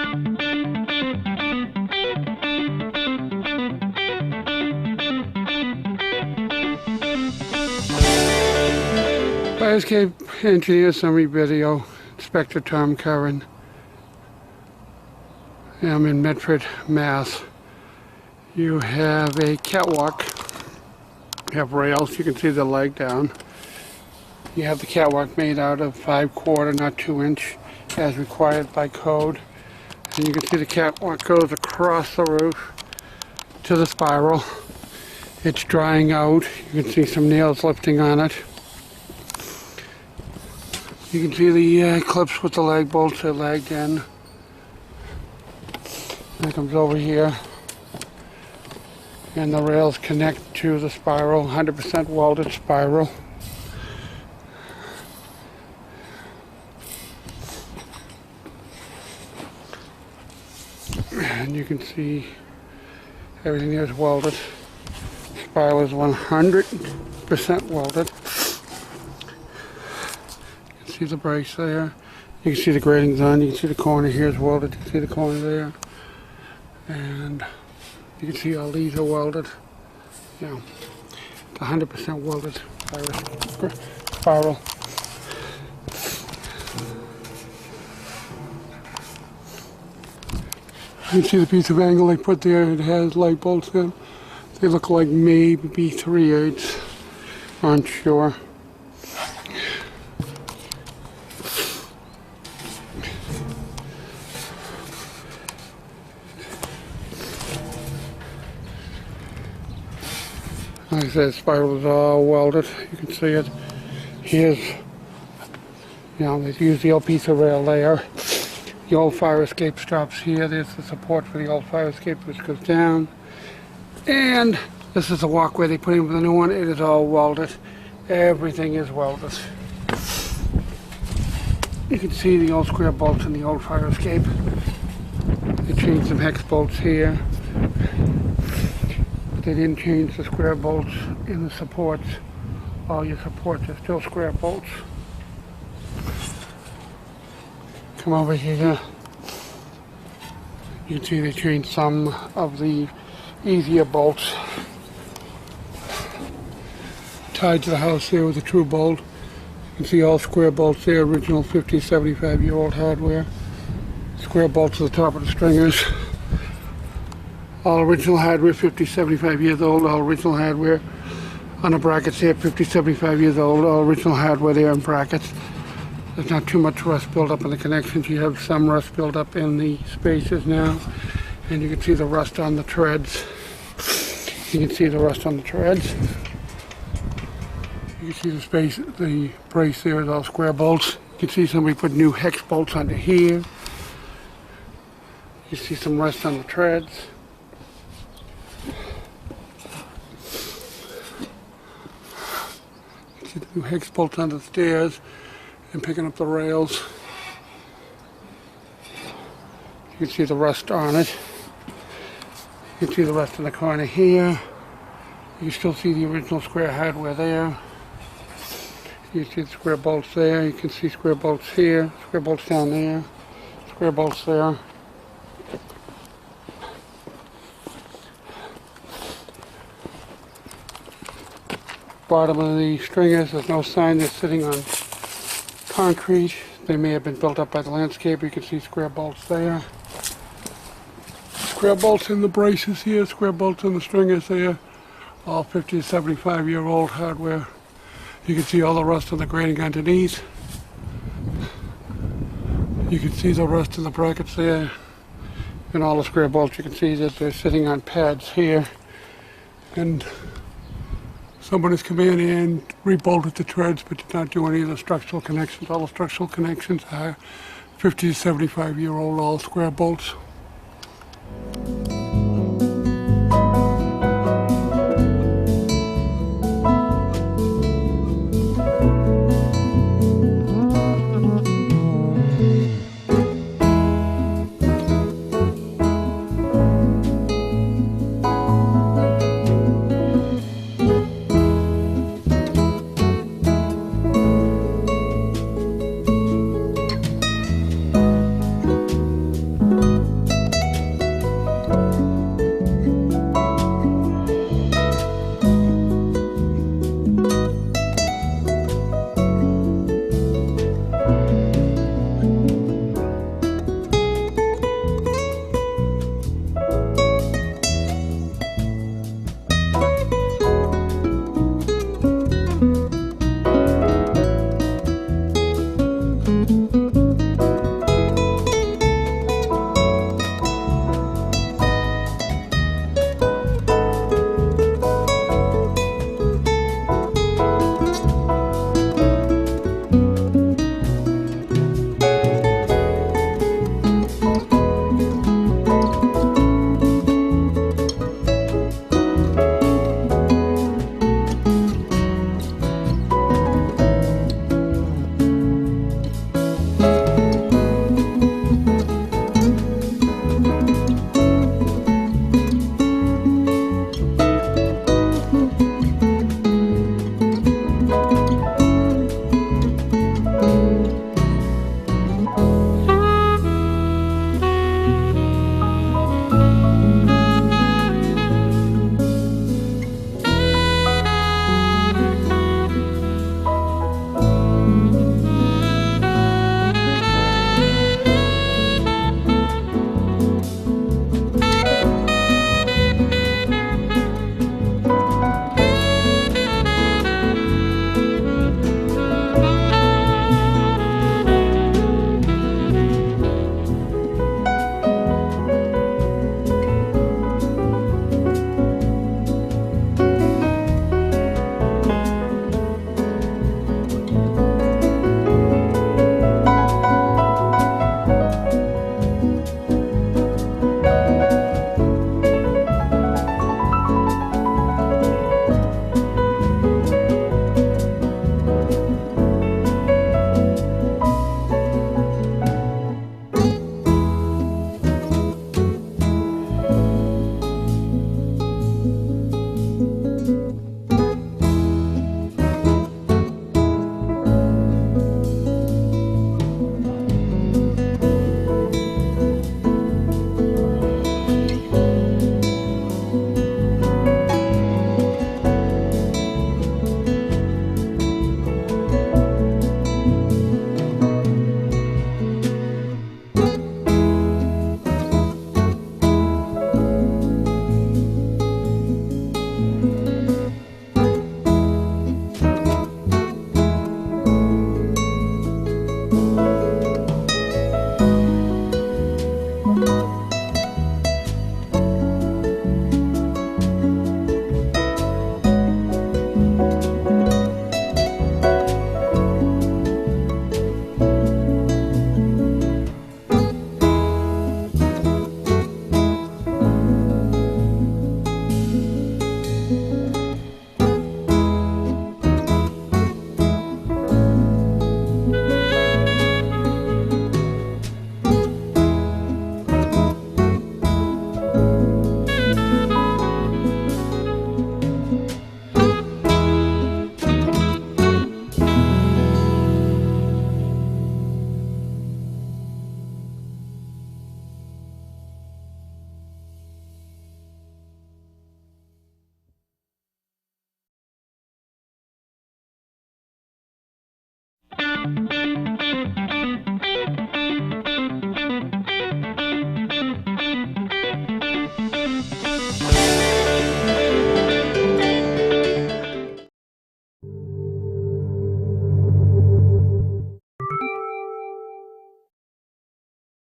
Fire escape engineer summary video, Inspector Tom Curran. I'm in Medford, Mass. You have a catwalk. You have rails. You can see the leg down. You have the catwalk made out of 5/4, not 2-inch, as required by code. And you can see the catwalk goes across the roof to the spiral. It's drying out. You can see some nails lifting on it. You can see the clips with the lag bolts are lagged in. And it comes over here. And the rails connect to the spiral, 100% welded spiral. And you can see everything is welded. Spiral is 100% welded. See the brace there. You can see the gratings on. You can see the corner here is welded. You can see the corner there. And you can see all these are welded. Yeah, 100% welded spiral. You can see the piece of angle they put there. It has light bolts in. They look like maybe 3/8. Aren't sure. Like I said, spiral is all welded. You can see it. Here's, they use the old piece of rail there. The old fire escape stops here. There's the support for the old fire escape, which goes down. And this is the walkway they put in for the new one. It is all welded. Everything is welded. You can see the old square bolts in the old fire escape. They changed some hex bolts here. They didn't change the square bolts in the supports. All your supports are still square bolts. Come over here. You can see they changed some of the easier bolts. Tied to the house there with a true bolt. You can see all square bolts there, original 50, 75-year-old hardware. Square bolts at the top of the stringers. All original hardware, 50, 75 years old, all original hardware. On the brackets there, 50, 75 years old, all original hardware there in brackets. There's not too much rust built up in the connections. You have some rust built up in the spaces now. And you can see the rust on the treads. You can see the rust on the treads. You can see the space, the brace there is all square bolts. You can see somebody put new hex bolts under here. You see some rust on the treads. See the new hex bolts under the stairs and picking up the rails. You can see the rust on it. You can see the rust in the corner here. You can still see the original square hardware there. You can see the square bolts there. You can see square bolts here, square bolts down there, square bolts there. Bottom of the stringers, there's no sign they're sitting on concrete. They may have been built up by the landscaper. You can see square bolts there. Square bolts in the braces here, square bolts in the stringers there. All 50 to 75-year-old hardware. You can see all the rust on the grating underneath. You can see the rust in the brackets there. And all the square bolts, you can see that they're sitting on pads here. And someone has come in and rebolted the treads, but did not do any of the structural connections. All the structural connections are 50 to 75-year-old all square bolts.